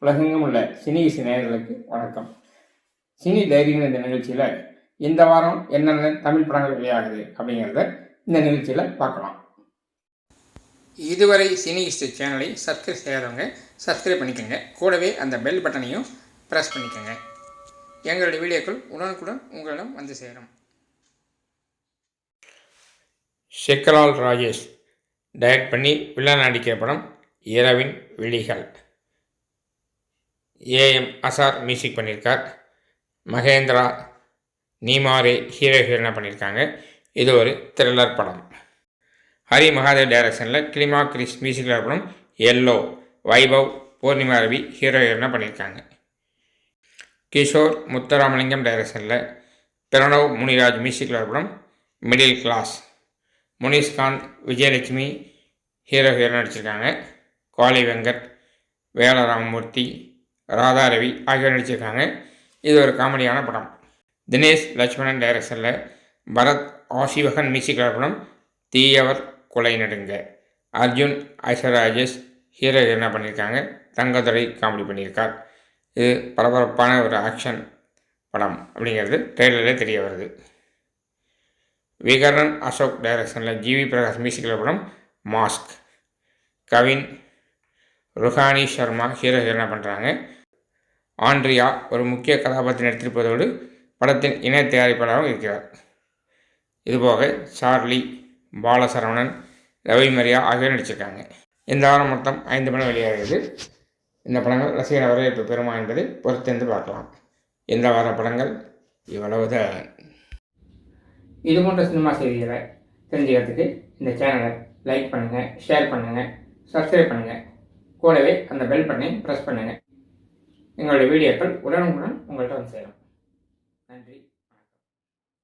உலகெங்கும் உள்ள சினி இசை நேயர்களுக்கு வணக்கம். சினி டைரிங்கிற இந்த நிகழ்ச்சியில் இந்த வாரம் என்னென்ன தமிழ் படங்கள் வெளியாகுது அப்படிங்கிறத இந்த நிகழ்ச்சியில் பார்க்கலாம். இதுவரை சினி இசை சேனலை சப்ஸ்கிரைப் செய்யாதவங்க சப்ஸ்கிரைப் பண்ணிக்கோங்க. கூடவே அந்த பெல் பட்டனையும் ப்ரெஸ் பண்ணிக்கோங்க. எங்களுடைய வீடியோக்கள் உடனுக்குடன் உங்களிடம் வந்து சேரும். ஷெக்கலால் ராஜேஷ் டைரக்ட் பண்ணி வில்லன் நடிக்கிற படம் இரவின் விழிகள். ஏஎம் அசார் மியூசிக் பண்ணியிருக்கார். மகேந்திரா நீமாரே ஹீரோயினாக பண்ணியிருக்காங்க. இது ஒரு த்ரில்லர் படம். ஹரி மகாதேவ் டைரக்ஷனில் கிளிமா கிரிஸ் மியூசிக்கில் படம் எல்லோ. வைபவ் பூர்ணிமா ரவி ஹீரோயினாக பண்ணியிருக்காங்க. கிஷோர் முத்துராமலிங்கம் டைரக்ஷனில் பிரணவ் முனிராஜ் மியூசிக்கில் படம் மிடில் கிளாஸ். முனிஷ்காந்த் விஜயலட்சுமி ஹீரோயினாக நடிச்சிருக்காங்க. காளி வெங்கட் வேலராமமூர்த்தி ராதாரவி ஆகியோர் நடிச்சிருக்காங்க. இது ஒரு காமெடியான படம். தினேஷ் லட்சுமணன் டைரக்ஷனில் பரத் ஆசிவகன் மியூசிக்கில் படம் தீயவர் கொலை நடுங்க. அர்ஜுன் ஐஸ்வர்ராஜேஷ் ஹீரோயினாக பண்ணியிருக்காங்க. தங்கதுரை காமெடி பண்ணியிருக்கார். இது பரபரப்பான ஒரு ஆக்ஷன் படம் அப்படிங்கிறது ட்ரெய்லரே தெரிய வருது. விகரன் அசோக் டைரக்ஷனில் ஜிவி பிரகாஷ் மியூசிக்கில் படம் மாஸ்க். கவின் ருஹானி சர்மா ஹீரோயினாக பண்ணுறாங்க. ஆண்ட்ரியா ஒரு முக்கிய கதாபாத்திரம் நடித்திருப்பதோடு படத்தின் இணை தயாரிப்பாளராகவும் இருக்கிறார். இதுபோக சார்லி, பாலசரவணன், ரவி மரியா ஆகியோர் நடிச்சிருக்காங்க. இந்த வாரம் மொத்தம் 5 படம் வெளியாகிறது. இந்த படங்கள் ரசிகர் வரவேற்பு பெறுமா என்பதை பொறுத்திருந்து பார்க்கலாம். இந்த வார படங்கள் இவ்வளவுதான். இது போன்ற சினிமா செய்திகளை தெரிஞ்சுக்கிறதுக்கு இந்த சேனலை லைக் பண்ணுங்கள், ஷேர் பண்ணுங்கள், சப்ஸ்கிரைப் பண்ணுங்கள். கூடவே அந்த பெல் பட்டனை ப்ரெஸ் பண்ணுங்கள். எங்களுடைய வீடியோக்கள் உடனுக்குடன் உங்கள்கிட்ட வந்து சேரும். நன்றி.